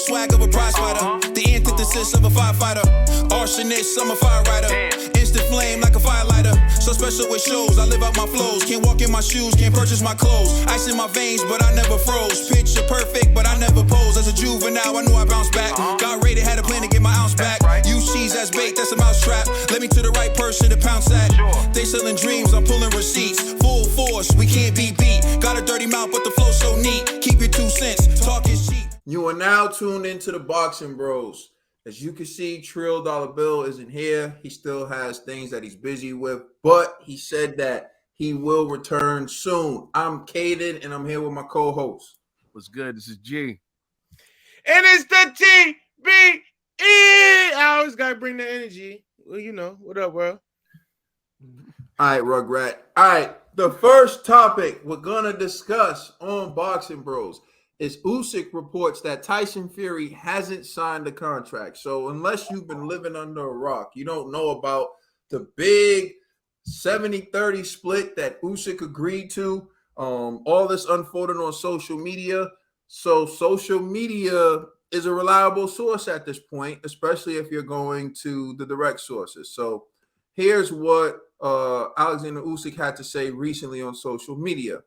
swag of a prize fighter. The antithesis of a firefighter. Arsonist, I'm a fire rider. Instant flame like a firelighter. So special with shows, I live out my flows. Can't walk in my shoes, can't purchase my clothes. Ice in my veins, but I never froze. Picture perfect, but I never pose. As a juvenile, I knew I bounced back. Got rated, had a plan to get my ounce back. Use cheese as bait, that's a mousetrap. Let me to the right person to pounce at. They selling dreams, I'm pulling receipts. Full force, we can't be beat. Got a dirty mouth, but the flow so neat. Keep your 2 cents, talk is cheap. You are now tuned into the Boxing Bros. As you can see, Trill Dollar Bill isn't here. He still has things that he's busy with, but he said that he will return soon. I'm Caden, and I'm here with my co-host. What's good? This is G. And it's the TBE. I always got to bring the energy. Well, you know. What up, bro? All right, Rugrat. All right, the first topic we're going to discuss on Boxing Bros is Usyk reports that Tyson Fury hasn't signed the contract. So unless you've been living under a rock, you don't know about the big 70-30 split that Usyk agreed to. All this unfolded on social media. So social media is a reliable source at this point, especially if you're going to the direct sources. So here's what Alexander Usyk had to say recently on social media.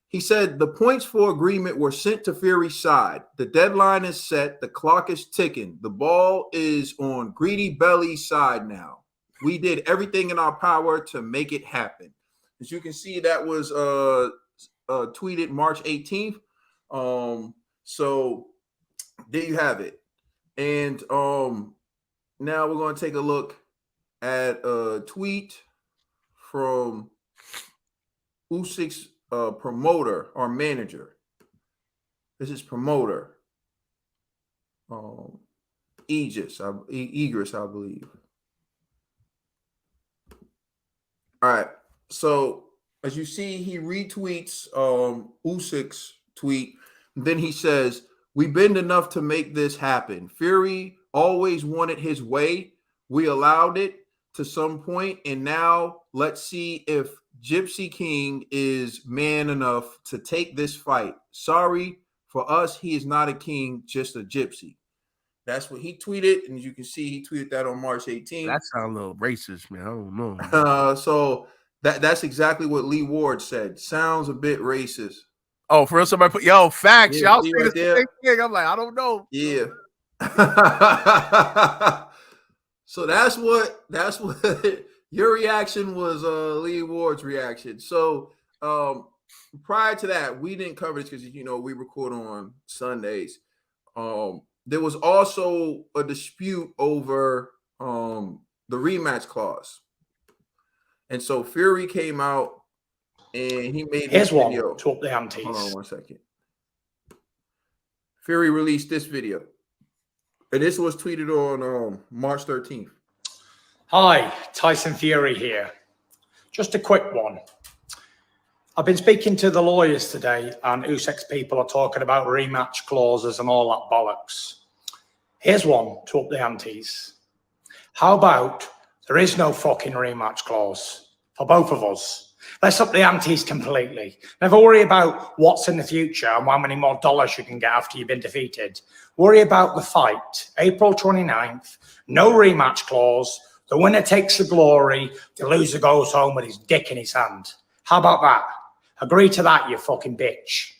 He said the points for agreement were sent to Fury's side. The deadline is set. The clock is ticking. The ball is on Greedy Belly's side now. We did everything in our power to make it happen. As you can see, that was tweeted March 18th. So there you have it. And now we're going to take a look at a tweet from Usyk's promoter or manager. This is promoter. Egis, I believe. All right. So as you see, he retweets Usyk's tweet. Then he says, "We bend enough to make this happen. Fury always wanted his way. We allowed it to some point, and now let's see if Gypsy King is man enough to take this fight. Sorry, for us, he is not a king, just a gypsy." That's what he tweeted, and as you can see, he tweeted that on March 18th. That sounds a little racist, man. I don't know. So that's exactly what Lee Ward said. Sounds a bit racist. Oh, for real? Somebody put facts. Yeah, Y'all see right the same thing. I'm like, I don't know. Yeah. So that's what your reaction was, Lee Ward's reaction. So prior to that, we didn't cover this because we record on Sundays. There was also a dispute over the rematch clause. And so Fury came out and he made this video. To up the antes. Hold on 1 second. Fury released this video. And this was tweeted on March 13th. Hi, Tyson Fury here. Just a quick one. I've been speaking to the lawyers today, and Usyk's people are talking about rematch clauses and all that bollocks. Here's one to up the antes. How about there is no fucking rematch clause for both of us? Let's up the antes completely. Never worry about what's in the future and how many more dollars you can get after you've been defeated. Worry about the fight, April 29th, no rematch clause. The winner takes the glory. The loser goes home with his dick in his hand. How about that? Agree to that, you fucking bitch.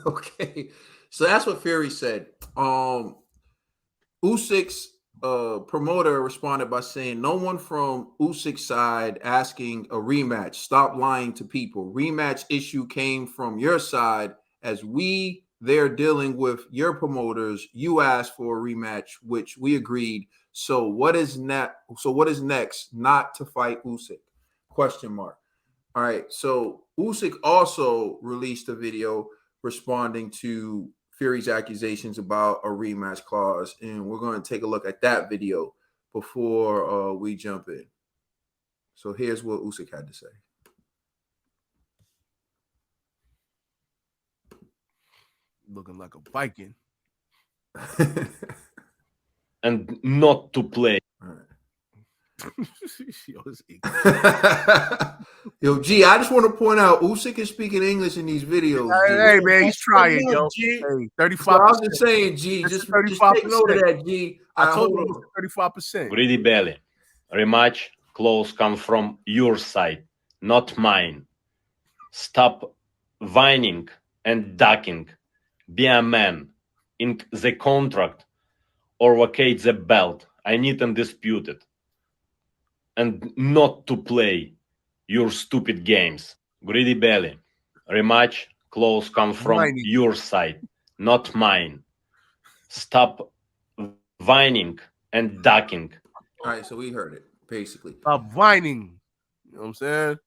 Okay. So that's what Fury said. Usyk's promoter responded by saying, "No one from Usyk's side asking a rematch. Stop lying to people. Rematch issue came from your side as they're dealing with your promoters. You asked for a rematch, which we agreed. So what is next? Not to fight Usyk? Question mark." All right. So Usyk also released a video responding to Fury's accusations about a rematch clause, and we're going to take a look at that video before we jump in. So here's what Usyk had to say. Looking like a Viking. And not to play. All right. Yo, G, I just want to point out Usyk is speaking English in these videos. Hey, man, he's trying, yo. G. Hey, So 35%. I was just saying, G, just take note of that, G. I told you 35%. Greedy belly. Rematch clause comes from your side, not mine. Stop whining and ducking. Be a man. In the contract or vacate the belt. I need Undisputed. And not to play your stupid games. Greedy belly. Rematch clause comes from Whining. your side, not mine. Stop whining and ducking. All right, so we heard it, basically. Stop whining. You know what I'm saying?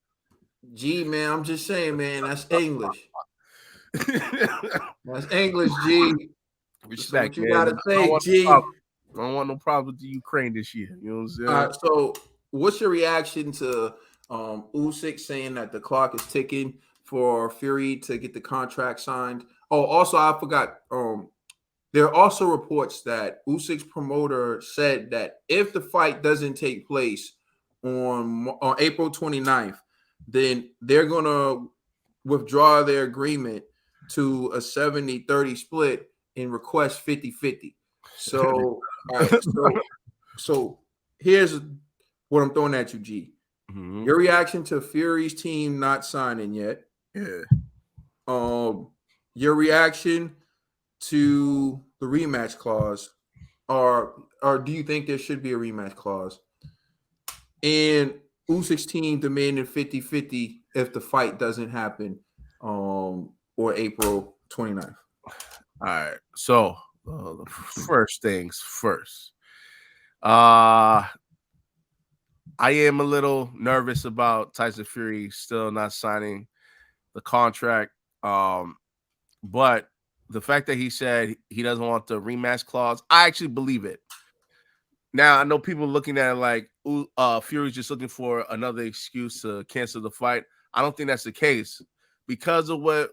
G, man, I'm just saying, man, that's English. That's English, G. Respect, what you man. gotta say, G. I don't want no problem with the Ukraine this year. You know what I'm saying? All right, so what's your reaction to Usyk saying that the clock is ticking for Fury to get the contract signed? Oh, also, I forgot. There are also reports that Usyk's promoter said that if the fight doesn't take place on April 29th, then they're going to withdraw their agreement to a 70-30 split and request 50-50. So, all right, so here's what I'm throwing at you, G. Mhm. Your reaction to Fury's team not signing yet. Yeah. Your reaction to the rematch clause, or do you think there should be a rematch clause? And Usyk's team demanding 50-50 if the fight doesn't happen or April 29th. All right. So the first things first. I am a little nervous about Tyson Fury still not signing the contract. But the fact that he said he doesn't want the rematch clause, I actually believe it. Now, I know people looking at it like Fury's just looking for another excuse to cancel the fight. I don't think that's the case because of what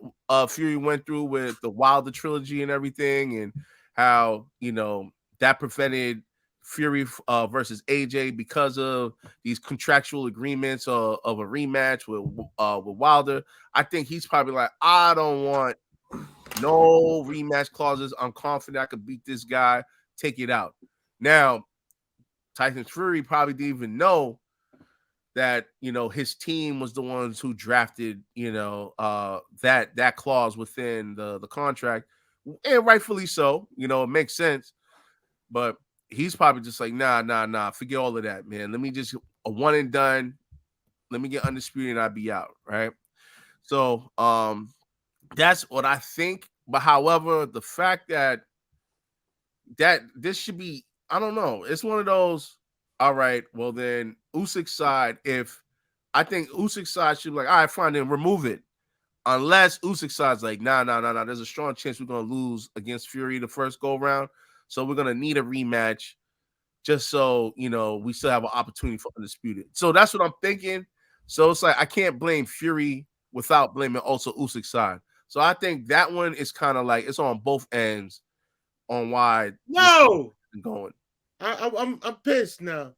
Fury went through with the Wilder trilogy and everything, and how, you know, that prevented Fury versus AJ because of these contractual agreements of a rematch with Wilder. I think he's probably like, I don't want no rematch clauses. I'm confident I could beat this guy. Take it out. Now, Tyson Fury probably didn't even know that, you know, his team was the ones who drafted, you know, that clause within the contract, and rightfully so. You know, it makes sense, but he's probably just like, nah, forget all of that, man. Let me just a one and done. Let me get Undisputed and I'll be out, right? So, that's what I think. But however, the fact that this should be, I don't know. It's one of those, all right, well then Usyk's side, I think Usyk's side should be like, all right, fine, then remove it. Unless Usyk's side's like, nah, there's a strong chance we're going to lose against Fury the first go round. So we're going to need a rematch just so, you know, we still have an opportunity for Undisputed. So that's what I'm thinking. So it's like, I can't blame Fury without blaming also Usyk's side. So I think that one is kind of like, it's on both ends on why No, going. I'm pissed now.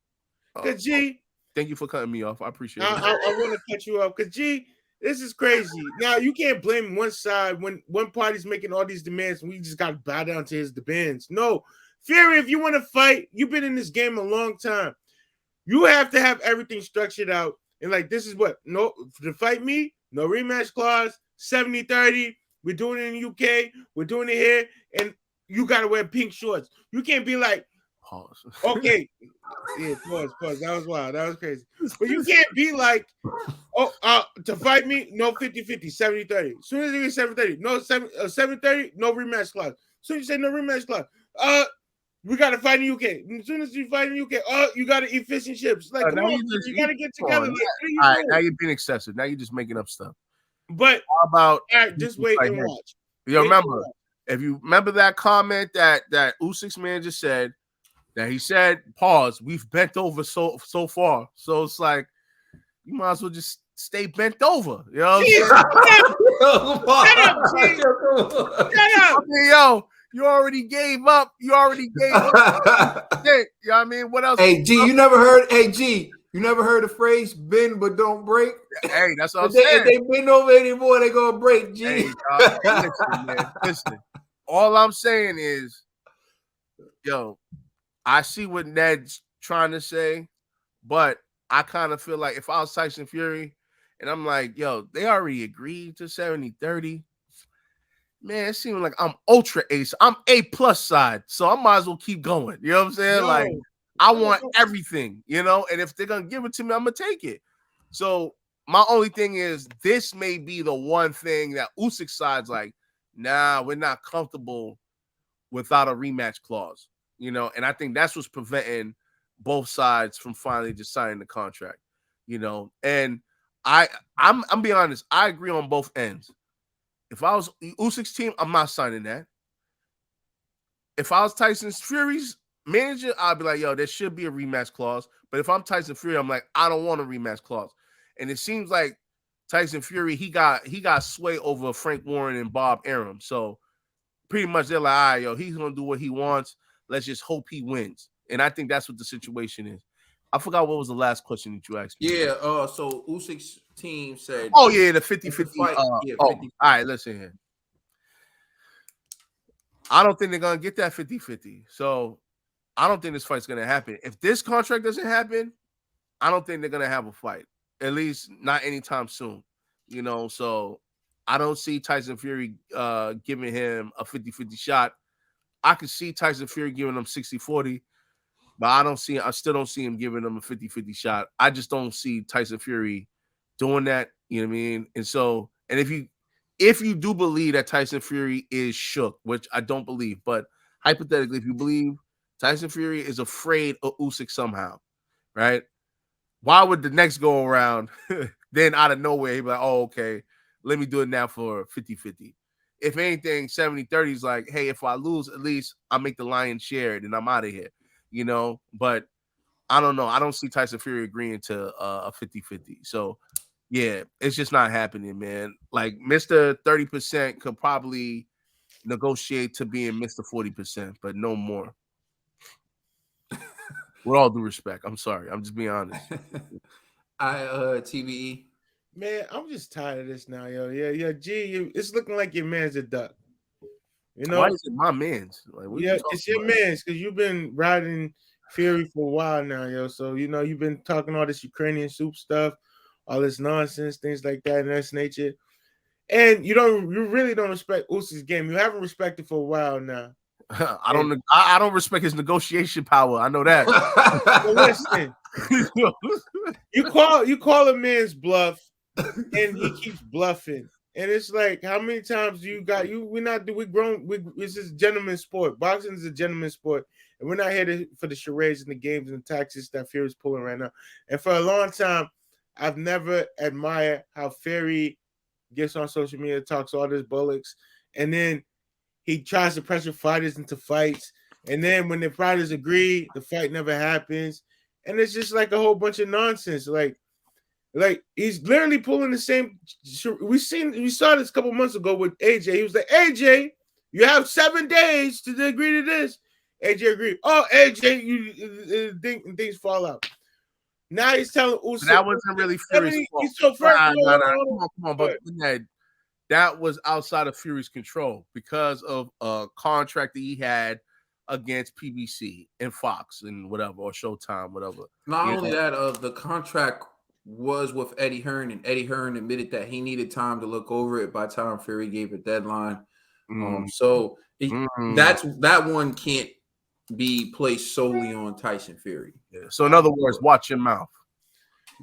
Cause G, thank you for cutting me off. I appreciate it. I want to cut you off. Cause G, this is crazy. Now you can't blame one side when one party's making all these demands and we just got to bow down to his demands. No, Fury, if you want to fight, you've been in this game a long time. You have to have everything structured out. And like, this is what, no, to fight me, no rematch clause, 70-30. We're doing it in the UK. We're doing it here. And you got to wear pink shorts. You can't be like, pause. Okay. Yeah, pause. That was wild. That was crazy. But you can't be like, to fight me, no 50-50, 70-30. As soon as you get 70-30, no 7-30, no rematch clause. As soon as you say no rematch clause, we got to fight in the UK. As soon as you fight in the UK, you got to eat fish and chips. Like, come on, you got to get together. Like, all right, now you're being excessive. Now you're just making up stuff. But how about all right, just wait and watch. You remember, if you remember that comment that Usyk's man just said, that he said, pause, we've bent over so far. So it's like, you might as well just stay bent over. You know what I'm saying? Shut up. I mean, yo, You already gave up. You already gave up. Shit, you know what I mean? What else? Hey, G, you never heard? Hey, G, you never heard the phrase "bend but don't break"? Hey, that's what I'm If they saying. bend over anymore, they gonna break. G. Hey, listen, man. Listen. All I'm saying is, yo, I see what Ned's trying to say, but I kind of feel like if I was Tyson Fury and I'm like, yo, they already agreed to 70-30. Man, it seems like I'm ultra ace. I'm A+ side, so I might as well keep going. You know what I'm saying? Like, I want everything, you know, and if they're gonna give it to me, I'm gonna take it. So my only thing is this may be the one thing that Usyk side's like, nah, we're not comfortable without a rematch clause, you know, and I think that's what's preventing both sides from finally just signing the contract, you know. And I'm being honest, I agree on both ends. If I was Usyk's team, I'm not signing that. If I was Tyson Fury's manager, I'd be like, yo, there should be a rematch clause. But if I'm Tyson Fury, I'm like, I don't want a rematch clause. And it seems like Tyson Fury, he got sway over Frank Warren and Bob Arum. So pretty much they're like, all right, yo, he's gonna do what he wants. Let's just hope he wins. And I think that's what the situation is. I forgot what was the last question that you asked me. Yeah, so Usyk's team said, oh yeah, the 50-50. fight, yeah, 50-50. All right, listen here. I don't think they're gonna get that 50-50. So I don't think this fight's gonna happen. If this contract doesn't happen, I don't think they're gonna have a fight. At least not anytime soon. You know, so I don't see Tyson Fury giving him a 50-50 shot. I could see Tyson Fury giving him 60-40. But I still don't see him giving them a 50-50 shot. I just don't see Tyson Fury doing that. You know what I mean? And so, and if you do believe that Tyson Fury is shook, which I don't believe, but hypothetically, if you believe Tyson Fury is afraid of Usyk somehow, right? Why would the next go around then out of nowhere he'd be like, oh, okay, let me do it now for 50-50. If anything, 70-30 is like, hey, if I lose, at least I'll make the lion's share and I'm out of here. You know, but I don't know. I don't see Tyson Fury agreeing to a 50-50. So, yeah, it's just not happening, man. Like, Mr. 30% could probably negotiate to being Mr. 40%, but no more. With all due respect. I'm sorry. I'm just being honest. TBE. Man, I'm just tired of this now, yo. Yeah, G, it's looking like your man's a duck. You know, why is it my man's? Like, yeah, it's your man's because you've been riding Fury for a while now, yo. So you know you've been talking all this Ukrainian soup stuff, all this nonsense, things like that, and that's nature. And you really don't respect Usyk's game. You haven't respected for a while now. I don't respect his negotiation power. I know that. But listen, you call a man's bluff, and he keeps bluffing. And it's like, how many times we this is gentleman's sport. Boxing is a gentleman's sport. And we're not here for the charades and the games and the tactics that Fury's pulling right now. And for a long time, I've never admired how Fury gets on social media, talks all this bullocks, and then he tries to pressure fighters into fights. And then when the fighters agree, the fight never happens. And it's just like a whole bunch of nonsense. Like he's literally pulling the same. We saw this a couple months ago with AJ. He was like, AJ, you have 7 days to agree to this. AJ agreed. Oh, AJ, things fall out. Now he's telling Usyk. That wasn't really Fury's fault. Come on, but that was outside of Fury's control because of a contract that he had against PBC and Fox and whatever, or Showtime, whatever. Not only that, the contract was with Eddie Hearn, and Eddie Hearn admitted that he needed time to look over it by the time Fury gave a deadline. That one can't be placed solely on Tyson Fury. Yeah. So in other words, watch your mouth.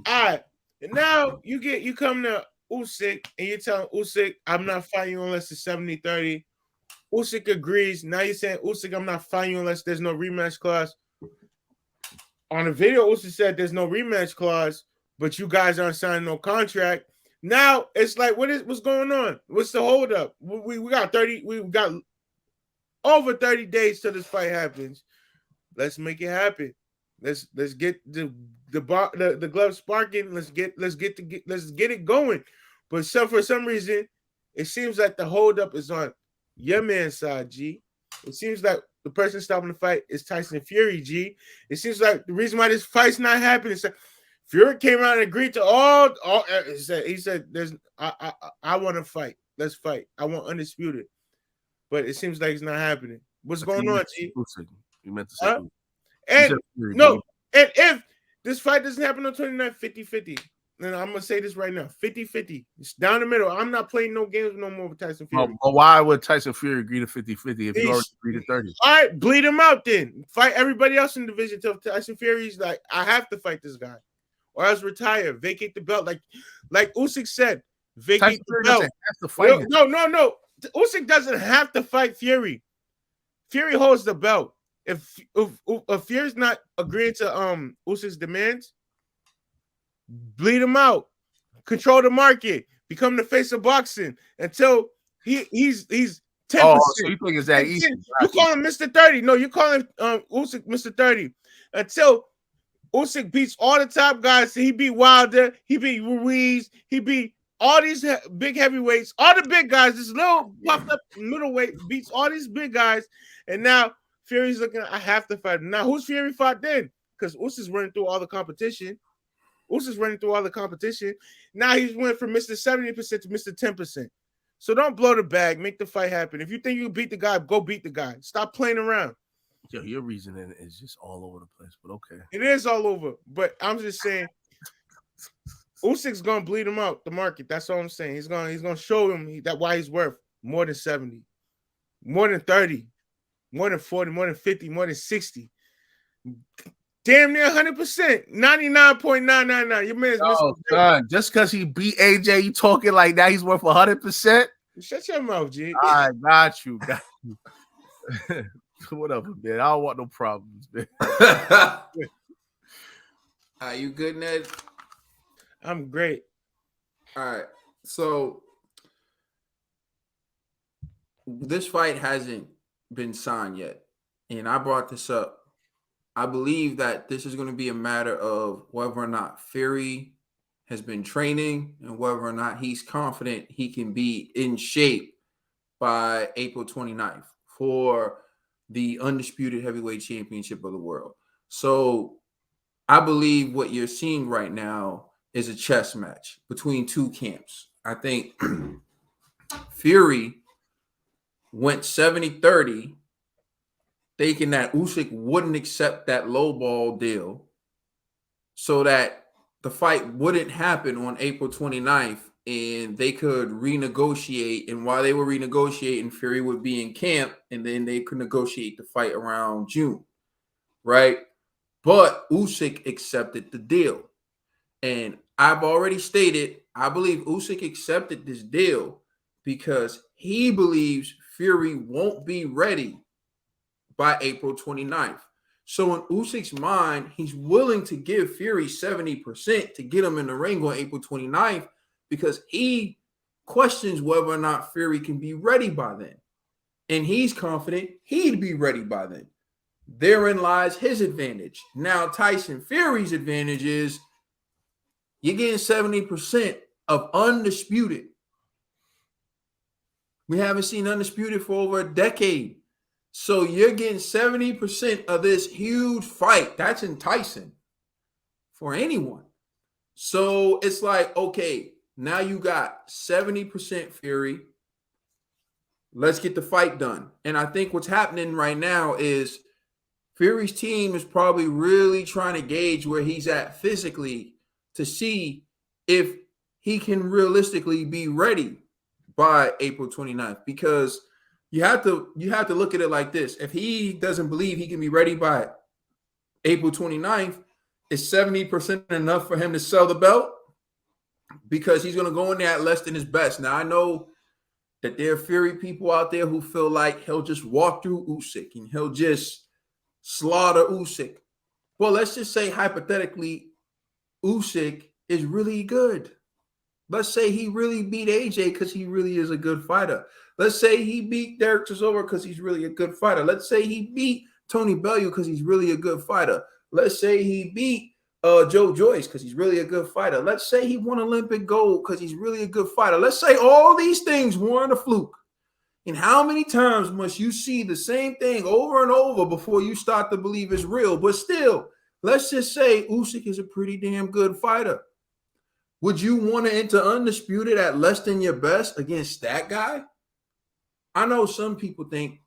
All right. And now you come to Usyk and you're telling Usyk, I'm not fighting you unless it's 70-30. Usyk agrees. Now you're saying, Usyk, I'm not fighting you unless there's no rematch clause. On the video, Usyk said there's no rematch clause, but you guys aren't signing no contract. Now it's like, what's going on? What's the holdup? We got over 30 days till this fight happens. Let's make it happen. Let's get the glove sparking. Let's get it going. But for some reason, it seems like the holdup is on your man's side, G. It seems like the person stopping the fight is Tyson Fury, G. It seems like the reason why this fight's not happening is that Fury came out and agreed to all he said there's I want to fight. Let's fight. I want Undisputed. But it seems like it's not happening. What's going on, G? You meant to say and no, and if this fight doesn't happen on 29th, 50-50. And I'm gonna say this right now: 50-50. It's down the middle. I'm not playing no games no more with Tyson Fury. But why would Tyson Fury agree to 50-50 if you already agreed to 30? All right, bleed him out then. Fight everybody else in the division till Tyson Fury's like, I have to fight this guy, or else retire, vacate the belt. Like Usyk said, vacate Tyson the Fury belt. doesn't have to fight him. No. Usyk doesn't have to fight Fury. Fury holds the belt. If Fury's not agreeing to Usyk's demands, bleed him out, control the market, become the face of boxing until he's 10%. Oh, so you think it's that easy? You call him Mr. 30. No, you call him Usyk Mr. 30 until Usyk beats all the top guys. He beat Wilder, he beat Ruiz, he beat all these big heavyweights, all the big guys. This little puffed up middleweight beats all these big guys, and now Fury's looking. I have to fight him. Now, who's Fury fought then? Because Usyk's running through all the competition. Now he's went from Mr. 70% to Mr. 10%. So don't blow the bag. Make the fight happen. If you think you can beat the guy, go beat the guy. Stop playing around. Yo, your reasoning is just all over the place, but okay. It is all over. But I'm just saying, Usyk's gonna bleed him out the market. That's all I'm saying. He's gonna show him that why he's worth more than 70, more than 30, more than 40, more than 50, more than 60. Damn near 100%, 99.999. Your man's son, just because he beat AJ, you talking like that he's worth 100%? Shut your mouth, G. I got you. Whatever, man. I don't want no problems, man. Are you good, Ned? I'm great. All right. So this fight hasn't been signed yet. And I brought this up. I believe that this is going to be a matter of whether or not Fury has been training and whether or not he's confident he can be in shape by April 29th for the Undisputed Heavyweight Championship of the world. So I believe what you're seeing right now is a chess match between two camps. I think Fury went 70-30, thinking that Usyk wouldn't accept that low ball deal so that the fight wouldn't happen on April 29th and they could renegotiate. And while they were renegotiating, Fury would be in camp and then they could negotiate the fight around June, right? But Usyk accepted the deal. And I've already stated, I believe Usyk accepted this deal because he believes Fury won't be ready by April 29th. So in Usyk's mind, he's willing to give Fury 70% to get him in the ring on April 29th because he questions whether or not Fury can be ready by then. And he's confident he'd be ready by then. Therein lies his advantage. Now, Tyson Fury's advantage is you're getting 70% of Undisputed. We haven't seen Undisputed for over a decade. So you're getting 70% of this huge fight. That's enticing for anyone. So it's like, okay, now you got 70% Fury. Let's get the fight done. And I think what's happening right now is Fury's team is probably really trying to gauge where he's at physically to see if he can realistically be ready by April 29th, because you have to look at it like this. If he doesn't believe he can be ready by April 29th, is 70% enough for him to sell the belt? Because he's going to go in there at less than his best. Now, I know that there are Fury people out there who feel like he'll just walk through Usyk and he'll just slaughter Usyk. Well, let's just say hypothetically, Usyk is really good. Let's say he really beat AJ because he really is a good fighter. Let's say he beat Derek Chisora because he's really a good fighter. Let's say he beat Tony Bellew because he's really a good fighter. Let's say he beat Joe Joyce because he's really a good fighter. Let's say he won Olympic gold because he's really a good fighter. Let's say all these things weren't a fluke. And how many times must you see the same thing over and over before you start to believe it's real? But still, let's just say Usyk is a pretty damn good fighter. Would you want to enter Undisputed at less than your best against that guy? I know some people think,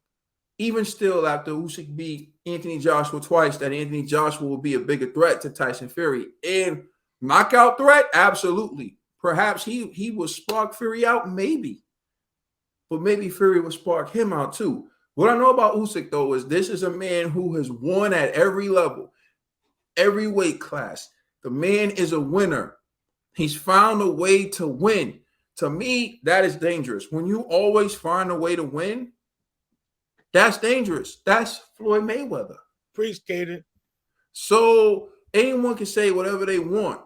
even still after Usyk beat Anthony Joshua twice, that Anthony Joshua will be a bigger threat to Tyson Fury. And knockout threat? Absolutely. Perhaps he will spark Fury out, maybe. But maybe Fury will spark him out too. What I know about Usyk, though, is this is a man who has won at every level, every weight class. The man is a winner. He's found a way to win. To me, that is dangerous. When you always find a way to win, that's dangerous. That's Floyd Mayweather. Appreciate it. So anyone can say whatever they want,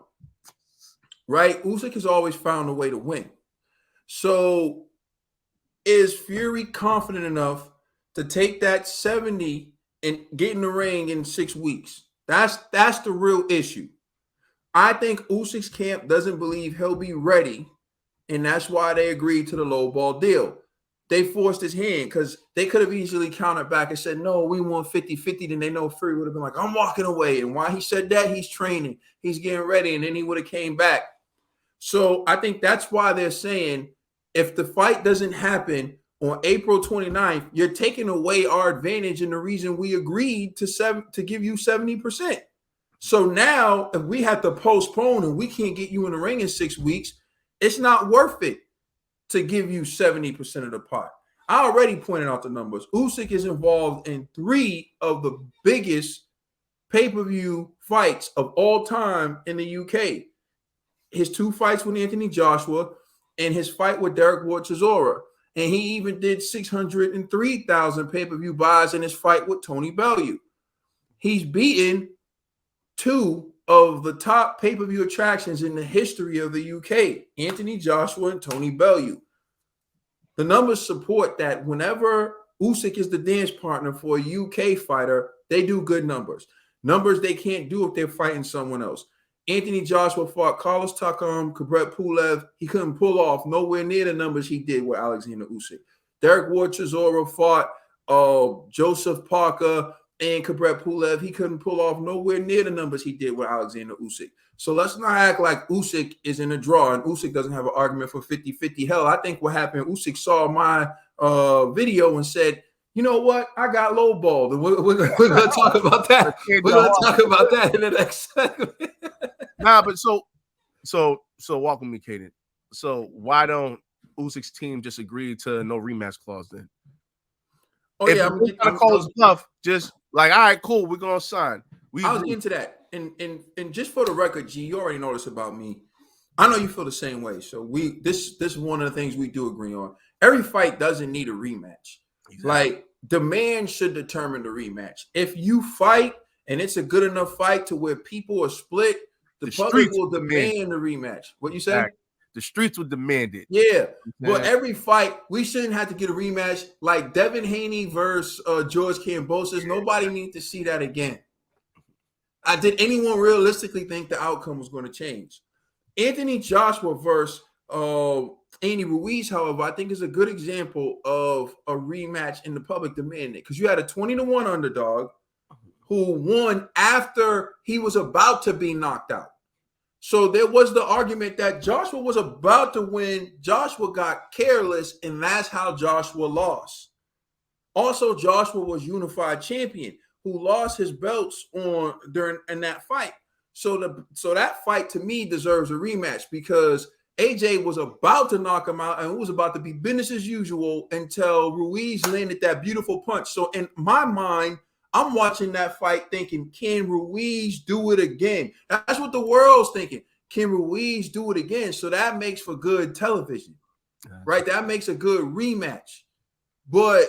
right? Usyk has always found a way to win. So is Fury confident enough to take that 70 and get in the ring in 6 weeks? That's the real issue. I think Usyk's camp doesn't believe he'll be ready, and that's why they agreed to the low ball deal. They forced his hand because they could have easily countered back and said, no, we want 50-50. Then they know Fury would have been like, I'm walking away. And why he said that, he's training, he's getting ready, and then he would have came back. So I think that's why they're saying, if the fight doesn't happen on April 29th, you're taking away our advantage and the reason we agreed to give you 70%. So now if we have to postpone and we can't get you in the ring in 6 weeks, it's not worth it to give you 70% of the pot. I already pointed out the numbers. Usyk is involved in 3 of the biggest pay-per-view fights of all time in the UK. His 2 fights with Anthony Joshua and his fight with Derek Ward Chisora. And he even did 603,000 pay-per-view buys in his fight with Tony Bellew. He's beaten 2 of the top pay-per-view attractions in the history of the UK, Anthony Joshua and Tony Bellew. The numbers support that whenever Usyk is the dance partner for a UK fighter, they do good numbers. Numbers they can't do if they're fighting someone else. Anthony Joshua fought Carlos Takam, Kubrat Pulev. He couldn't pull off nowhere near the numbers he did with Alexander Usyk. Derek Ward Chisora fought Joseph Parker and Kubrat Pulev. He couldn't pull off nowhere near the numbers he did with Alexander Usyk. So let's not act like Usyk is in a draw and Usyk doesn't have an argument for 50-50. Hell, I think what happened, Usyk saw my video and said, you know what? I got lowballed. And we're going to talk about that. We're going to talk about that in the next segment. Nah, but so walk with me, Kaden. So why don't Usyk's team just agree to no rematch clause then? Oh, if yeah. I'm gonna call his bluff, just like, all right, cool, we're gonna sign. I was into that. And just for the record, G, you already know this about me. I know you feel the same way. So this is one of the things we do agree on. Every fight doesn't need a rematch. Exactly. Like, demand should determine the rematch. If you fight and it's a good enough fight to where people are split, the public will demand the rematch. What you say? Exactly. The streets would demand it. Yeah. But every fight, we shouldn't have to get a rematch. Like Devin Haney versus George Kambosos. Nobody needs to see that again. Did anyone realistically think the outcome was going to change? Anthony Joshua versus Andy Ruiz, however, I think is a good example of a rematch in the public demanding it, because you had a 20-1 underdog who won after he was about to be knocked out. So there was the argument that Joshua was about to win. Joshua got careless, and that's how Joshua lost. Also, Joshua was unified champion who lost his belts in that fight. So that fight to me deserves a rematch because AJ was about to knock him out and it was about to be business as usual until Ruiz landed that beautiful punch. So in my mind, I'm watching that fight thinking, can Ruiz do it again? That's what the world's thinking. Can Ruiz do it again? So that makes for good television, right? That makes a good rematch. But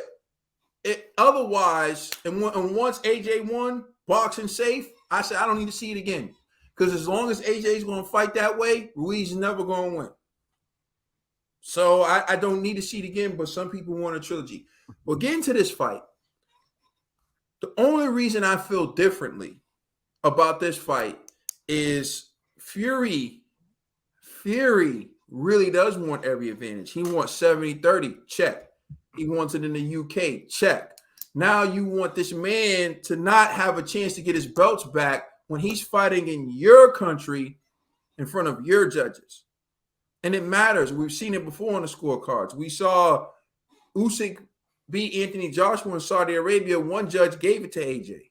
otherwise, and once AJ won, boxing safe, I said, I don't need to see it again. Because as long as AJ is going to fight that way, Ruiz is never going to win. So I don't need to see it again, but some people want a trilogy. But getting to this fight, the only reason I feel differently about this fight is Fury really does want every advantage. He wants 70-30, check. He wants it in the UK. Check. Now you want this man to not have a chance to get his belts back when he's fighting in your country in front of your judges. And it matters. We've seen it before on the scorecards. We saw Usyk beat Anthony Joshua in Saudi Arabia. One judge gave it to AJ.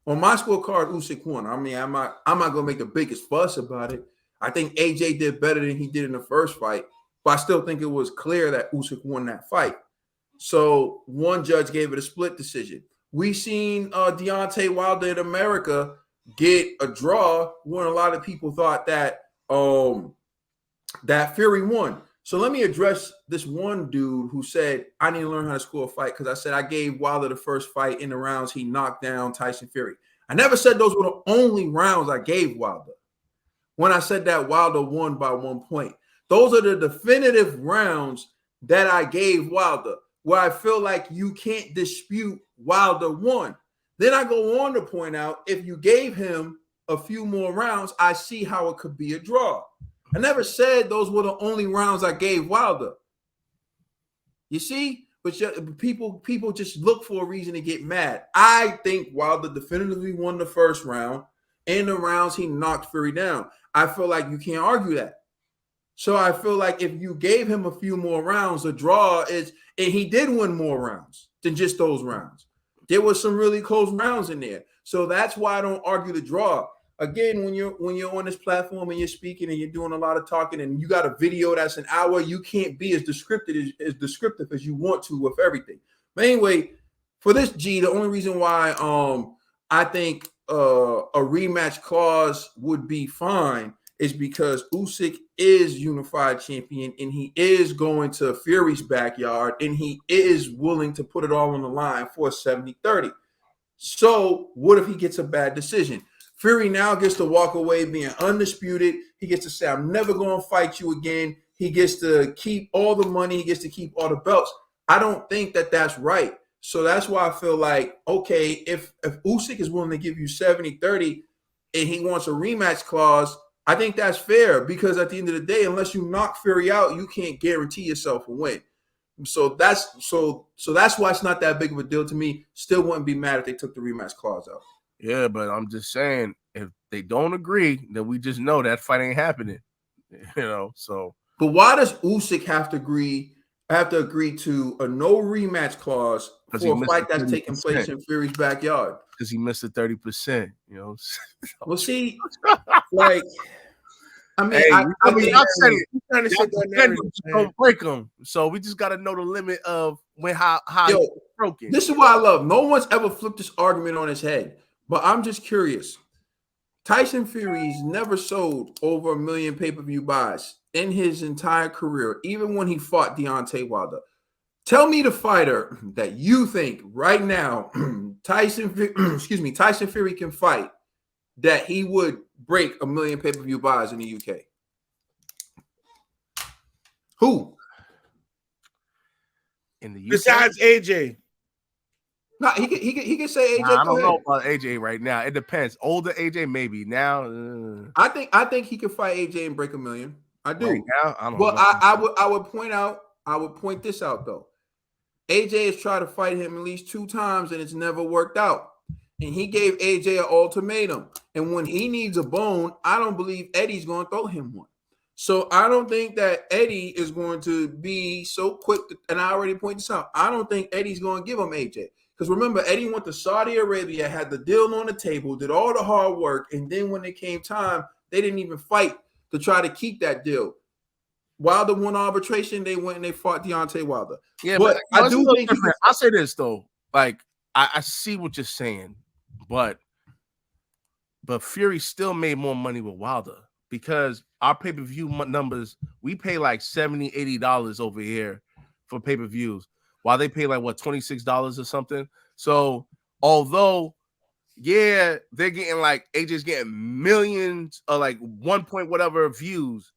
On my scorecard, Usyk won. I mean, I'm not gonna make the biggest fuss about it. I think AJ did better than he did in the first fight, but I still think it was clear that Usyk won that fight. So one judge gave it a split decision. We seen Deontay Wilder in America get a draw when a lot of people thought that that Fury won. So let me address this one dude who said, I need to learn how to score a fight because I said I gave Wilder the first fight in the rounds he knocked down Tyson Fury. I never said those were the only rounds I gave Wilder. When I said that Wilder won by 1 point, those are the definitive rounds that I gave Wilder, where I feel like you can't dispute Wilder won. Then I go on to point out, if you gave him a few more rounds, I see how it could be a draw. I never said those were the only rounds I gave Wilder. You see? But people just look for a reason to get mad. I think Wilder definitively won the first round. In the rounds, he knocked Fury down. I feel like you can't argue that. So I feel like if you gave him a few more rounds, the draw is, and he did win more rounds than just those rounds. There was some really close rounds in there. So that's why I don't argue the draw. Again, when you're on this platform and you're speaking and you're doing a lot of talking and you got a video that's an hour, you can't be as descriptive as you want to with everything. But anyway, for this G, the only reason why I think a rematch clause would be fine is because Usyk is unified champion and he is going to Fury's backyard and he is willing to put it all on the line for a 70-30. So what if he gets a bad decision? Fury now gets to walk away being undisputed. He gets to say, I'm never going to fight you again. He gets to keep all the money. He gets to keep all the belts. I don't think that that's right. So that's why I feel like, okay, if Usyk is willing to give you 70-30 and he wants a rematch clause, I think that's fair because at the end of the day, unless you knock Fury out, you can't guarantee yourself a win. So that's why it's not that big of a deal to me. Still wouldn't be mad if they took the rematch clause out. Yeah, but I'm just saying, if they don't agree, then we just know that fight ain't happening. So. But why does Usyk have to agree to a no rematch clause for a fight that's taking place in Fury's backyard? Because he missed the 30%. Well, see, like, I mean, hey, I mean, y'all said it. Don't break them. So we just got to know the limit of how it's broken. This is what I love. No one's ever flipped this argument on his head. But I'm just curious. Tyson Fury's never sold over 1 million pay-per-view buys in his entire career, even when he fought Deontay Wilder. Tell me the fighter that you think right now Tyson Fury can fight that he would break 1 million pay-per-view buys in the UK. Who? In the UK? Besides AJ. No, he can say AJ. I don't know about AJ right now. It depends. Older AJ, maybe. Now, I think he could fight AJ and break 1 million. I do. Right now, I don't know. I would point this out though. AJ has tried to fight him at least 2 times and it's never worked out. And he gave AJ an ultimatum. And when he needs a bone, I don't believe Eddie's going to throw him one. So I don't think that Eddie is going to be so quick. And I already pointed this out. I don't think Eddie's going to give him AJ. Because remember, Eddie went to Saudi Arabia, had the deal on the table, did all the hard work, and then when it came time, they didn't even fight to try to keep that deal. Wilder won arbitration, they went and they fought Deontay Wilder. Yeah, but I do think I'll say this though. Like, I see what you're saying, but Fury still made more money with Wilder because our pay-per-view numbers, we pay like $70, $80 over here for pay-per-views. While they pay like what $26 or something. So although, yeah, they're getting like AJ's getting millions or like 1 point whatever views.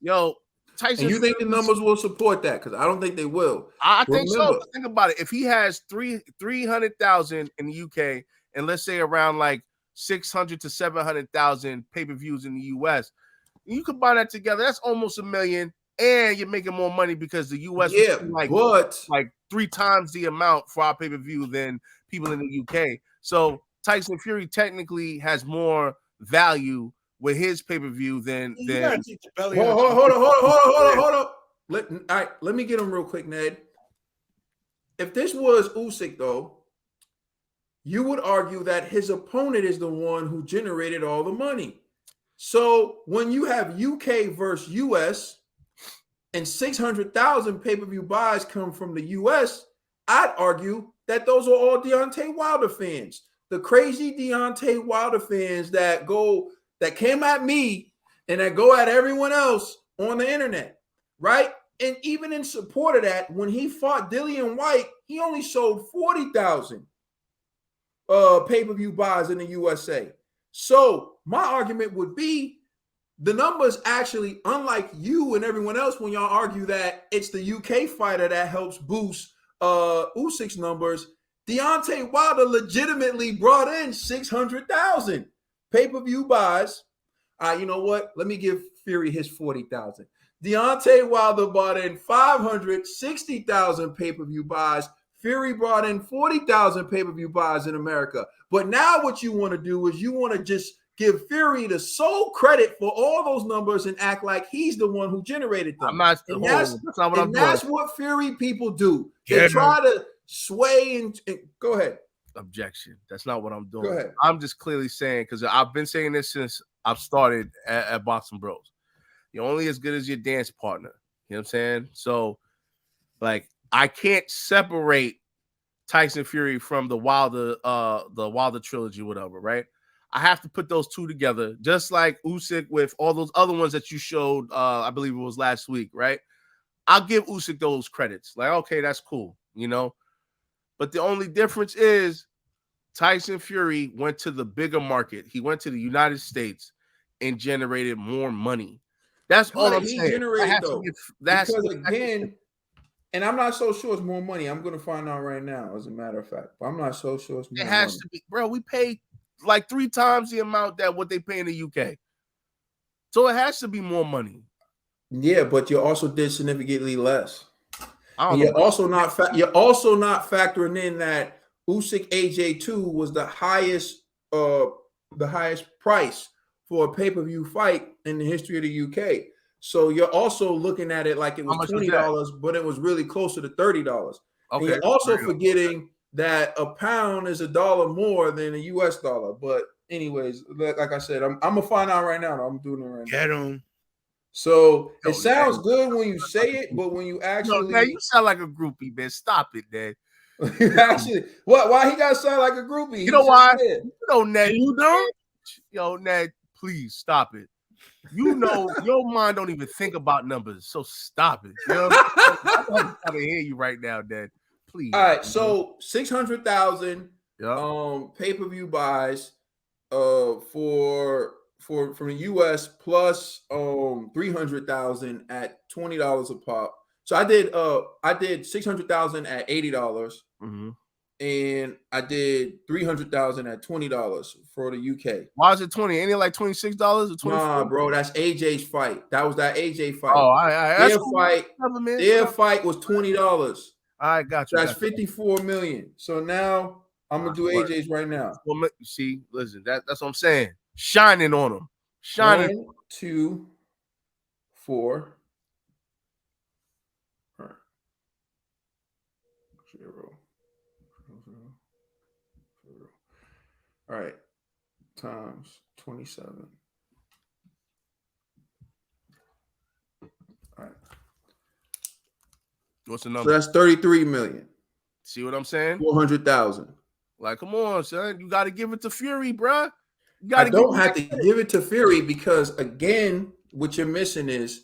Yo, Tyson. And you think the numbers will support that? Because I don't think they will. I think so. Think about it. If he has 300,000 in the UK and let's say around like 600 to 700,000 pay-per-views in the US, you combine that together. That's almost 1 million. and you're making more money because the US Yeah, was like 3 times the amount for our pay-per-view than people in the UK. So Tyson Fury technically has more value with his pay-per-view than hold on. All right, let me get him real quick, Ned. If this was Usyk, though, you would argue that his opponent is the one who generated all the money. So when you have UK versus US and 600,000 pay-per-view buys come from the US, I'd argue that those are all Deontay Wilder fans. The crazy Deontay Wilder fans that came at me and that go at everyone else on the internet, right? And even in support of that, when he fought Dillian White, he only sold 40,000 pay-per-view buys in the USA. So my argument would be the numbers actually, unlike you and everyone else, when y'all argue that it's the UK fighter that helps boost Usyk's numbers, Deontay Wilder legitimately brought in 600,000 pay-per-view buys. You know what? Let me give Fury his 40,000. Deontay Wilder brought in 560,000 pay-per-view buys. Fury brought in 40,000 pay-per-view buys in America. But now what you want to do is you want to just give Fury the sole credit for all those numbers and act like he's the one who generated them. That's what Fury people do. They try to sway and go ahead. Objection. That's not what I'm doing. Go ahead. I'm just clearly saying, because I've been saying this since I've started at Boxing Bros. You're only as good as your dance partner. You know what I'm saying? So, like, I can't separate Tyson Fury from the Wilder trilogy, whatever, right? I have to put those two together, just like Usyk with all those other ones that you showed, I believe it was last week, right? I'll give Usyk those credits. Like, okay, that's cool, you know? But the only difference is Tyson Fury went to the bigger market. He went to the United States and generated more money. That's all I'm saying. Because again, and I'm not so sure it's more money. I'm going to find out right now, as a matter of fact. But I'm not so sure it's more money. It has to be. Bro, we pay like 3 times the amount that what they pay in the UK. So it has to be more money. Yeah, but you also did significantly less. You're also not factoring in that Usyk AJ2 was the highest price for a pay-per-view fight in the history of the UK. So you're also looking at it like it was $20, but it was really closer to $30. Okay. And you're also forgetting that a pound is $1 more than a US dollar. But anyways, like I said, I'm gonna find out right now. I'm doing it right now. Get him. So it sounds good when you say it, but when you actually, man, you sound like a groupie, man. Stop it, man. Actually, why he gotta sound like a groupie? You know why? You know, Ned. You don't? Yo, Ned, please stop it. You know, your mind don't even think about numbers, so stop it. You know, I'm trying to hear you right now, Ned. Please. All right, so 600,000 pay-per-view buys from the US plus 300,000 at $20 a pop. So I did 600,000 at $80. Mm-hmm. And I did 300,000 at $20 for the UK. Why is it 20? Ain't it like $26 or 24? Nah, bro, that's AJ's fight. That was that AJ fight. Oh, their fight was $20. I got you. That's 54 million. So now I'm gonna do AJ's right now. Well, see, listen, that's what I'm saying. Shining on them. Shining. 1, 2, 4. 0. All right, times 27. All right. What's the number? So that's 33 million. See what I'm saying? 400,000. Like, come on, son. You got to give it to Fury, bruh. I don't have to give it to Fury because, again, what you're missing is,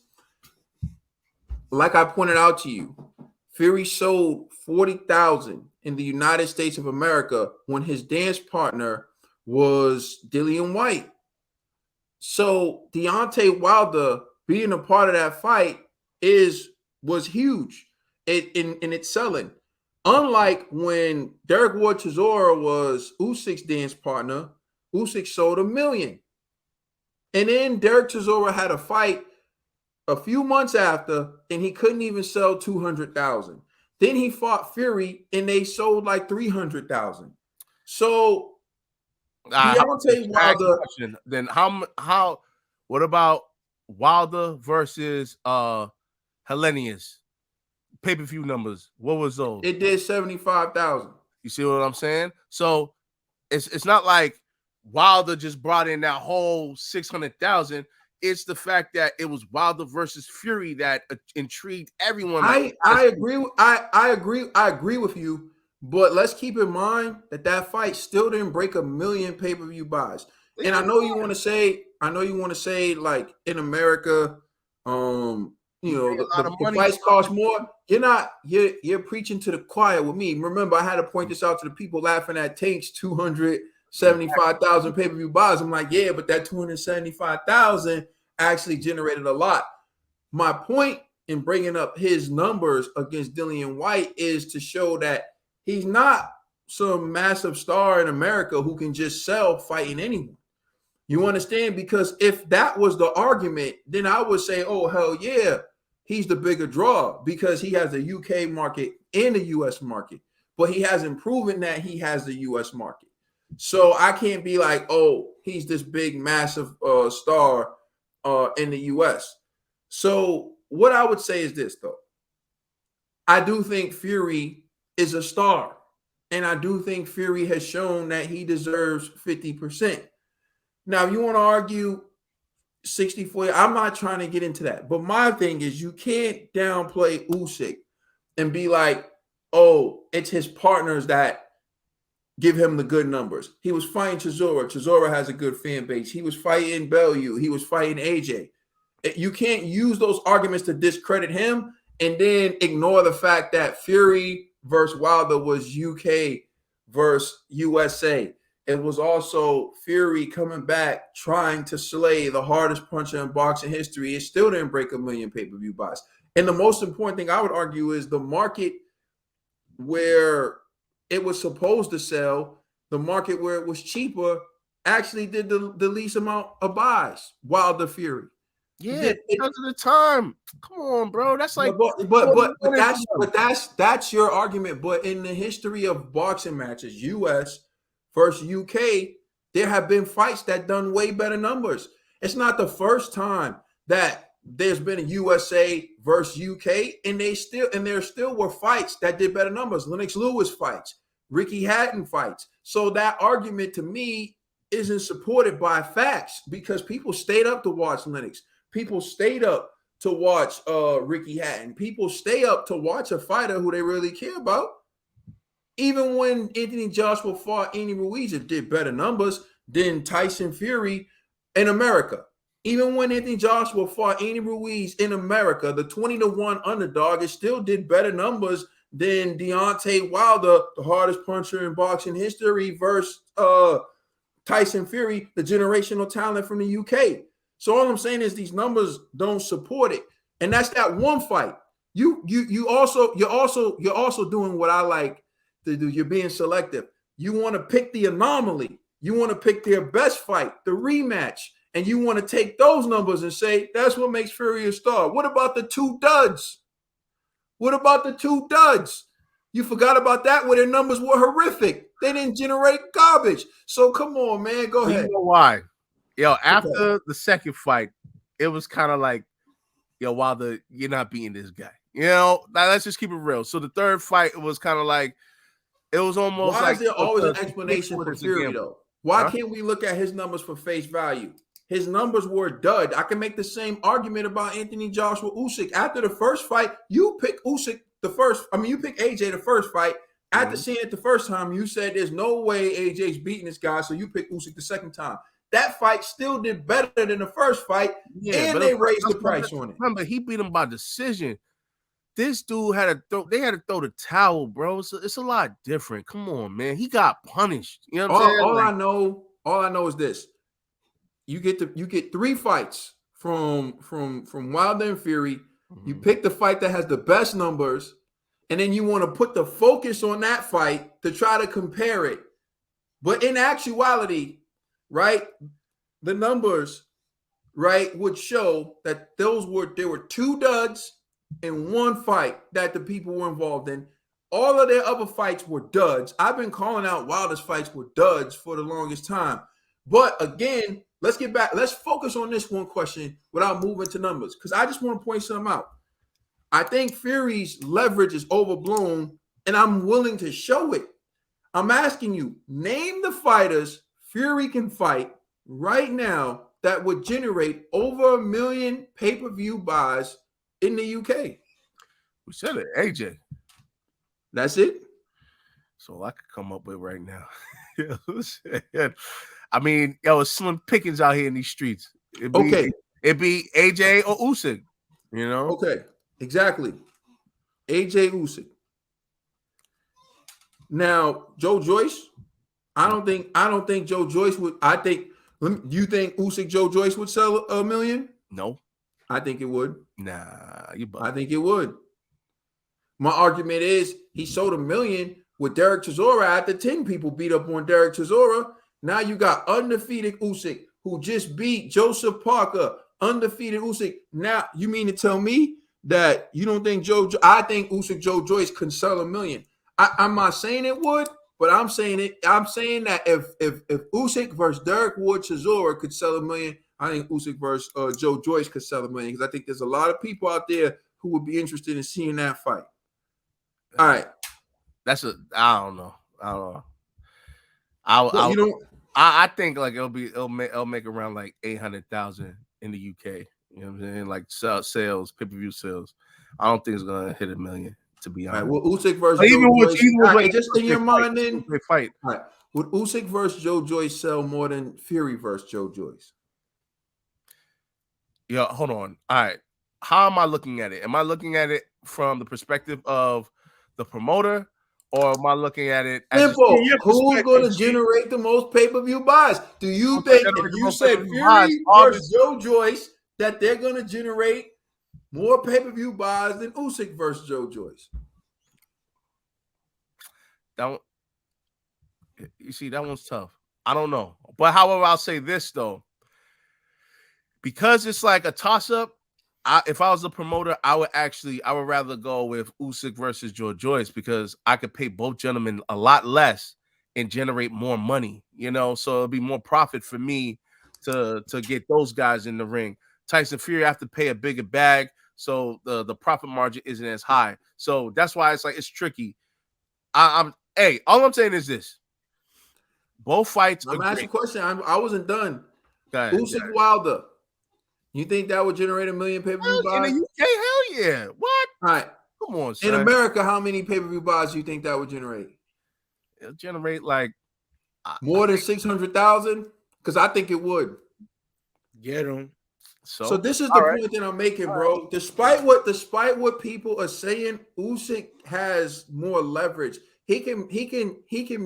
like I pointed out to you, Fury sold 40,000 in the United States of America when his dance partner was Dillian White. So Deontay Wilder being a part of that fight was huge in its selling. Unlike when Derek Ward Chisora was Usyk's dance partner, Usyk sold 1 million. And then Derek Chisora had a fight a few months after, and he couldn't even sell 200,000. Then he fought Fury, and they sold like 300,000. So Deontay Wilder. Then how? What about Wilder versus Hellenius? Pay-per-view numbers. What was those? It did 75,000. You see what I'm saying? So it's not like Wilder just brought in that whole 600,000. It's the fact that it was Wilder versus Fury that intrigued everyone. I agree. I agree with you. But let's keep in mind that fight still didn't break 1 million pay-per-view buys. And I know you want to say like in America, the fights cost more. You're preaching to the choir with me. Remember, I had to point this out to the people laughing at Tank's 275,000 pay-per-view buys. I'm like, yeah, but that 275,000 actually generated a lot. My point in bringing up his numbers against Dillian White is to show that he's not some massive star in America who can just sell fighting anyone. You understand? Because if that was the argument, then I would say, oh, hell yeah, he's the bigger draw because he has the UK market and the US market. But he hasn't proven that he has the US market. So I can't be like, oh, he's this big, massive star in the US. So what I would say is this, though. I do think Fury is a star. And I do think Fury has shown that he deserves 50%. Now, if you want to argue 60-40, I'm not trying to get into that. But my thing is you can't downplay Usyk and be like, oh, it's his partners that give him the good numbers. He was fighting Chisora. Chisora has a good fan base. He was fighting Bellew. He was fighting AJ. You can't use those arguments to discredit him and then ignore the fact that Fury versus Wilder was UK versus USA. It was also Fury coming back trying to slay the hardest puncher in boxing history. It still didn't break 1 million pay-per-view buys. And the most important thing I would argue is the market where it was supposed to sell, the market where it was cheaper, actually did the least amount of buys. Wilder Fury. Yeah, because of the time. Come on, bro. That's like, but that's your argument. But in the history of boxing matches, US versus UK, there have been fights that done way better numbers. It's not the first time that there's been a USA versus UK, and there still were fights that did better numbers. Lennox Lewis fights, Ricky Hatton fights. So that argument to me isn't supported by facts because people stayed up to watch Lennox. People stayed up to watch Ricky Hatton. People stay up to watch a fighter who they really care about. Even when Anthony Joshua fought Andy Ruiz, it did better numbers than Tyson Fury in America. Even when Anthony Joshua fought Andy Ruiz in America, the 20-1 underdog, it still did better numbers than Deontay Wilder, the hardest puncher in boxing history, versus Tyson Fury, the generational talent from the UK. So all I'm saying is these numbers don't support it, and that's that one fight. You're also doing what I like to do. You're being selective. You want to pick the anomaly. You want to pick their best fight, the rematch, and you want to take those numbers and say that's what makes Fury a star. What about the two duds? What about the two duds? You forgot about that where their numbers were horrific. They didn't generate garbage. So come on, man. Go ahead. You know why? Yo, after the second fight, it was kind of like, yo, Wilder, you're not beating this guy. You know, now let's just keep it real. So the third fight, it was kind of like, it was almost why like. Is there always an explanation for Fury, though? Why can't we look at his numbers for face value? His numbers were dud. I can make the same argument about Anthony Joshua Usyk. After the first fight, you pick Usyk you pick AJ the first fight. After seeing it the first time, you said there's no way AJ's beating this guy, so you pick Usyk the second time. That fight still did better than the first fight, and they raised the price on it. Remember, he beat him by decision. This dude had to throw. They had to throw the towel, bro. So it's a lot different. Come on, man. He got punished. You know what I'm saying? All I know is this: you get 3 fights from Wilder and Fury. Mm-hmm. You pick the fight that has the best numbers, and then you want to put the focus on that fight to try to compare it. But in actuality, right, the numbers right, would show that there were 2 duds and 1 fight that the people were involved in. All of their other fights were duds. I've been calling out Wilder's fights were duds for the longest time. But again, let's get back. Let's focus on this one question without moving to numbers, because I just want to point something out. I think Fury's leverage is overblown, and I'm willing to show it. I'm asking you, name the fighters Fury can fight right now that would generate over 1 million pay-per-view buys in the UK. We said it, AJ. That's it. So I could come up with right now. I mean, it's slim pickings out here in these streets. It'd be AJ or Usyk, you know? Okay, exactly. AJ Usyk. Now, Joe Joyce, I don't think Joe Joyce would. Do you think Usyk Joe Joyce would sell 1 million? No. I think it would. Nah, you I think it would. My argument is he sold 1 million with Derek Chisora after 10 people beat up on Derek Chisora. Now you got undefeated Usyk who just beat Joseph Parker, undefeated Usyk. Now you mean to tell me that you don't think I think Usyk Joe Joyce can sell 1 million. I'm not saying it would, but I'm saying it. I'm saying that if Usyk versus Derek Ward Chisora could sell 1 million, I think Usyk versus Joe Joyce could sell 1 million, because I think there's a lot of people out there who would be interested in seeing that fight. All right, I don't know. I think like it'll make around like 800,000 in the UK. You know what I'm saying? Like sales, pay-per-view sales. I don't think it's gonna hit 1 million, to be honest. All right, well, Usyk versus Joe Joyce, just in your mind, then fight. All right, would Usyk versus Joe Joyce sell more than Fury versus Joe Joyce? Yeah, hold on. All right, how am I looking at it? Am I looking at it from the perspective of the promoter, or am I looking at it as simple? Who's going to generate the most pay-per-view buys? Do you think if you said Fury versus Joe Joyce that they're going to generate more pay-per-view buys than Usyk versus Joe Joyce? You see, that one's tough. I don't know. But however, I'll say this though. Because it's like a toss-up, if I was a promoter, I would rather go with Usyk versus Joe Joyce, because I could pay both gentlemen a lot less and generate more money, so it'll be more profit for me to get those guys in the ring. Tyson Fury, I have to pay a bigger bag, so the profit margin isn't as high. So that's why it's tricky. All I'm saying is this. Both fights. I'm asking a question. I wasn't done. Usyk Wilder. You think that would generate 1 million pay-per-view buys? In the UK, hell yeah. What? All right. Come on, son. In America, how many pay-per-view buys do you think that would generate? It'll generate like more than 600,000? Because I think it would. Get them. So this is the point that I'm making, bro. Despite what people are saying, Usyk has more leverage. He can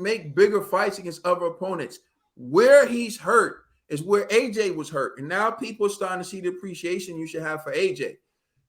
make bigger fights against other opponents. Where he's hurt is where AJ was hurt. And now people are starting to see the appreciation you should have for AJ,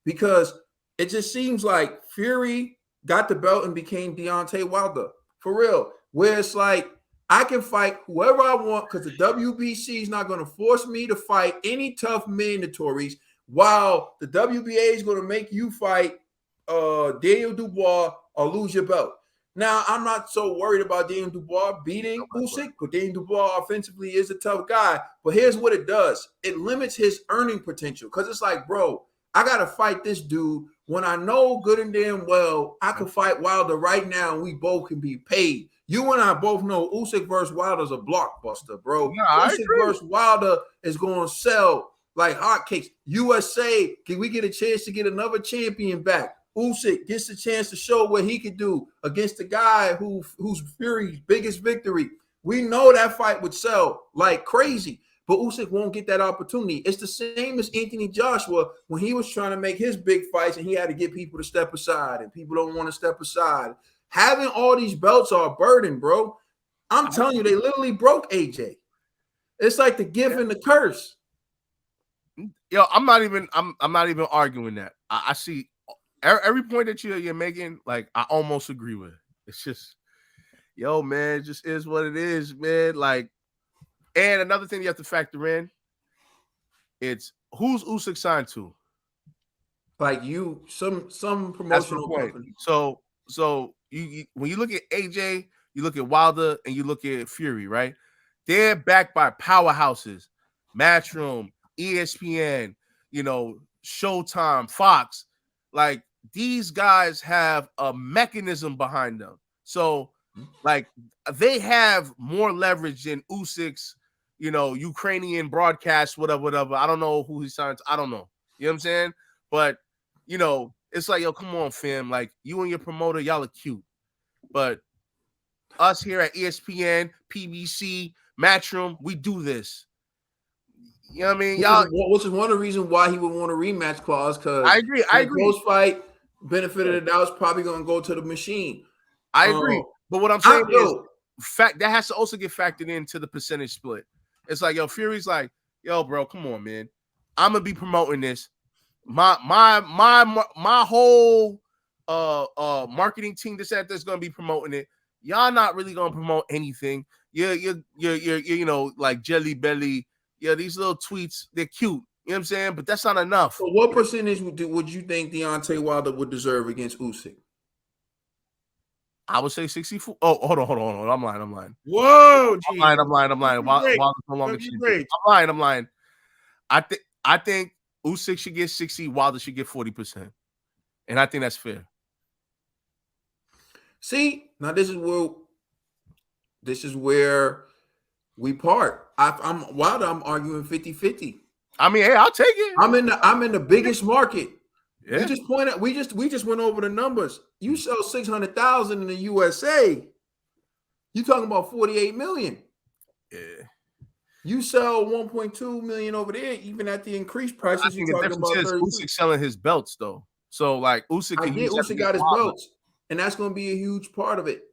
because it just seems like Fury got the belt and became Deontay Wilder. For real. Where it's like, I can fight whoever I want because the WBC is not going to force me to fight any tough mandatories, while the WBA is going to make you fight Daniel Dubois or lose your belt. Now, I'm not so worried about Daniel Dubois beating Usyk, because Daniel Dubois offensively is a tough guy. But here's what it does. It limits his earning potential, because it's like, bro, I got to fight this dude when I know good and damn well I can fight Wilder right now and we both can be paid. You and I both know Usyk versus Wilder is a blockbuster, bro. Usyk versus Wilder is going to sell like hotcakes. USA, can we get a chance to get another champion back? Usyk gets a chance to show what he could do against the guy who's Fury's biggest victory. We know that fight would sell like crazy, but Usyk won't get that opportunity. It's the same as Anthony Joshua when he was trying to make his big fights and he had to get people to step aside, and people don't want to step aside. Having all these belts are a burden, bro. I'm telling you, they literally broke AJ. It's like the gift and the curse. Yo, I'm not even arguing that. I see every point that you're making, like, I almost agree with. It's just, yo, man, it just is what it is, man. Like, and another thing you have to factor in, It's who's Usyk signed to? Like some That's the promotional point. company. So you when you look at AJ, you look at Wilder, and you look at Fury, right? They're backed by powerhouses, Matchroom, ESPN, Showtime, Fox. Like these guys have a mechanism behind them. So, like they have more leverage than Usyk's, Ukrainian broadcast, whatever. I don't know who he signed. I don't know. You know what I'm saying? But it's like, yo, come on, fam. Like you and your promoter, y'all are cute. But us here at ESPN, PBC, Matchroom, we do this. You know what I mean? Which is one of the reasons why he would want a rematch clause, because I agree. Close fight, benefit of the doubt is probably going to go to the machine. I agree. But what I'm saying is that has to also get factored into the percentage split. It's like, yo, Fury's like, yo, bro, come on, man. I'm gonna be promoting this. My whole marketing team that's gonna be promoting it. Y'all not really gonna promote anything. You're like Jelly Belly. Yeah, these little tweets, they're cute. You know what I'm saying? But that's not enough. So what percentage would you think Deontay Wilder would deserve against Usyk? I would say 64. Oh, hold on. I'm lying. Whoa, I'm lying. Wilder's no longer I'm lying. I think Usyk should get 60, Wilder should get 40%. And I think that's fair. See, now this is where we part. I'm arguing 50-50. I mean, hey, I'll take it. I'm in the biggest market. Yeah. You just pointed. We just went over the numbers. You sell 600,000 in the USA. You talking about 48 million. Yeah. You sell 1.2 million over there, even at the increased prices. You're talking about Usyk selling his belts though. So like Usyk got his belts, and that's going to be a huge part of it.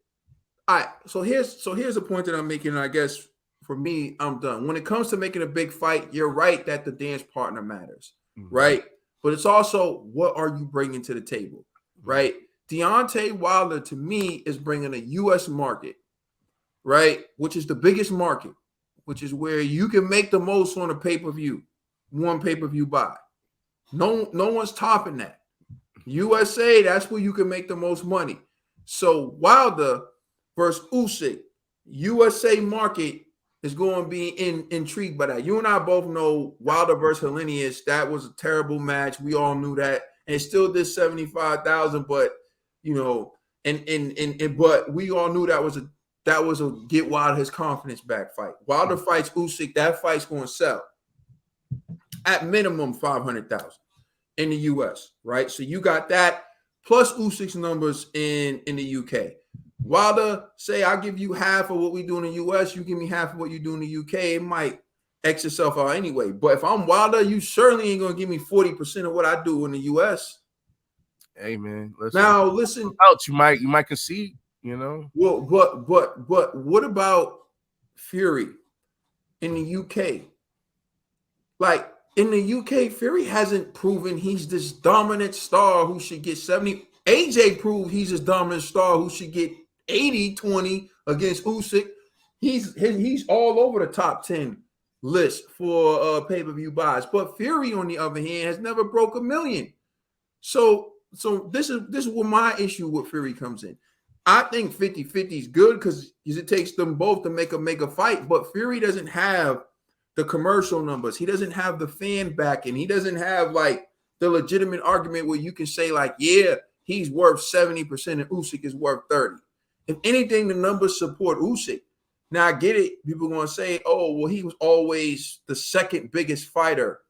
All right. So here's a point that I'm making. And I guess for me, I'm done. When it comes to making a big fight, you're right that the dance partner matters, right? But it's also, what are you bringing to the table, right? Deontay Wilder, to me, is bringing a U.S. market, right, which is the biggest market, which is where you can make the most on a pay-per-view, one pay-per-view buy. No one's topping that. USA, that's where you can make the most money. So Wilder versus Usyk, USA market is going to be intrigued by that. You and I both know Wilder versus Helenius, that was a terrible match. We all knew that. And it still did 75,000, but but we all knew that was a get Wilder his confidence back fight. Wilder fights Usyk, that fight's going to sell at minimum 500,000 in the US, right? So you got that plus Usyk's numbers in the UK. Wilder, say I give you half of what we do in the US, you give me half of what you do in the UK, it might X itself out anyway. But if I'm Wilder, you certainly ain't gonna give me 40% of what I do in the US. Hey man, listen. You might concede, Well, but what about Fury in the UK? Like in the UK, Fury hasn't proven he's this dominant star who should get 70. AJ proved he's this dominant star who should get 80-20 against Usyk. He's all over the top 10 list for pay-per-view buys. But Fury, on the other hand, has never broke 1 million. So this is where my issue with Fury comes in. I think 50-50 is good because it takes them both to make a fight. But Fury doesn't have the commercial numbers. He doesn't have the fan backing. He doesn't have like the legitimate argument where you can say like, yeah, he's worth 70% and Usyk is worth 30. If anything, the numbers support Usyk. Now, I get it. People are going to say, oh, well, he was always the second biggest fighter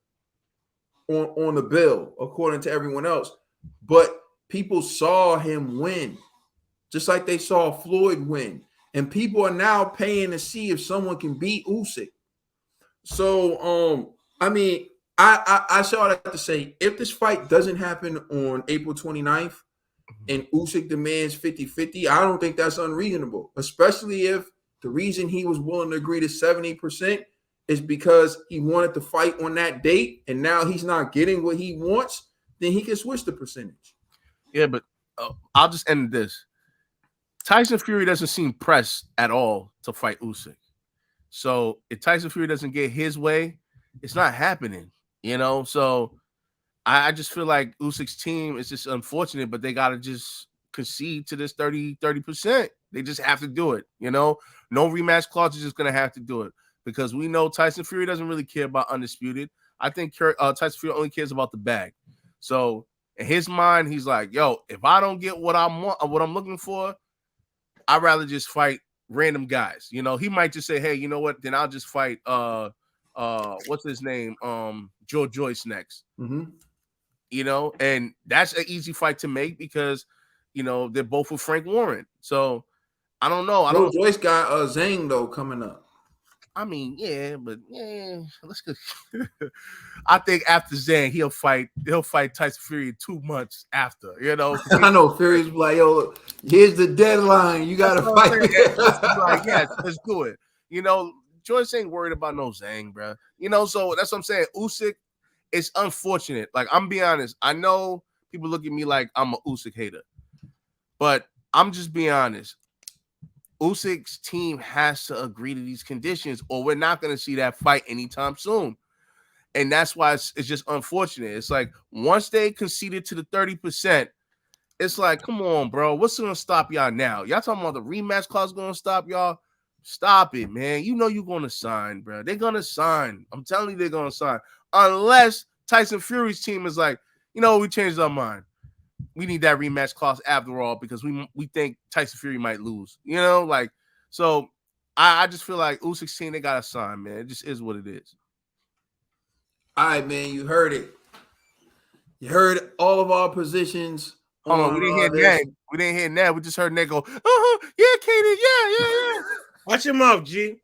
on the bill, according to everyone else. But people saw him win, just like they saw Floyd win. And people are now paying to see if someone can beat Usyk. So, I mean, I saw that to say, if this fight doesn't happen on April 29th, and Usyk demands 50-50, I don't think that's unreasonable, especially if the reason he was willing to agree to 70% is because he wanted to fight on that date, and now he's not getting what he wants, then he can switch the percentage. Yeah, but I'll just end this. Tyson Fury doesn't seem pressed at all to fight Usyk. So if Tyson Fury doesn't get his way, it's not happening. You know, so I just feel like Usyk's team is just unfortunate, but they gotta just concede to this 30%. They just have to do it. You know, no rematch clause is just gonna have to do it because we know Tyson Fury doesn't really care about Undisputed. I think Tyson Fury only cares about the bag. So in his mind, he's like, "Yo, if I don't get what I'm looking for, I'd rather just fight random guys." You know, he might just say, "Hey, you know what? Then I'll just fight what's his name? Joe Joyce next." Mm-hmm. You know, and that's an easy fight to make because you know they're both with Frank Warren. So I don't know. Joe Joyce got Zhang though coming up. I mean, yeah, but yeah, let's go. I think after Zhang, he'll fight Tyson Fury in 2 months after, you know. I know Fury's like, yo, here's the deadline. You gotta fight. Like, yes, let's do it. You know, Joyce ain't worried about no Zhang, bro. You know, so that's what I'm saying. Usyk, it's unfortunate. Like, I'm being honest. I know people look at me like I'm a Usyk hater, but I'm just being honest. Usyk's team has to agree to these conditions, or we're not going to see that fight anytime soon. And that's why it's just unfortunate. It's like once they conceded to the 30%, it's like, come on, bro. What's going to stop y'all now? Y'all talking about the rematch clause going to stop y'all? Stop it, man. You know you're going to sign, bro. They're going to sign. I'm telling you they're going to sign. Unless Tyson Fury's team is like, you know, we changed our mind. We need that rematch clause after all because we think Tyson Fury might lose. You know, like, so I just feel like Usyk's team, they got to sign, man. It just is what it is. All right, man, you heard it. You heard all of our positions. Hold on, we didn't hear that. We didn't hear that. We just heard Nate go, yeah, Katie, yeah. Watch him off, G.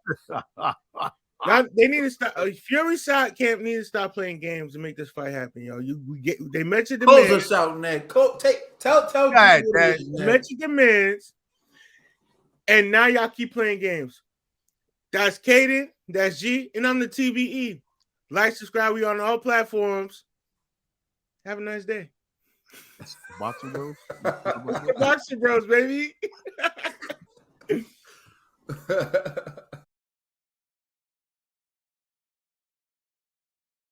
Now, they need to stop. Fury side camp need to stop playing games to make this fight happen, yo. They mentioned the Close man. us out, Ned. Tell God, Mentioned the men's, and now y'all keep playing games. That's Kaden, that's G, and I'm the TBE. Like, subscribe. We on all platforms. Have a nice day. Boxing Bros. Boxing Bros, baby.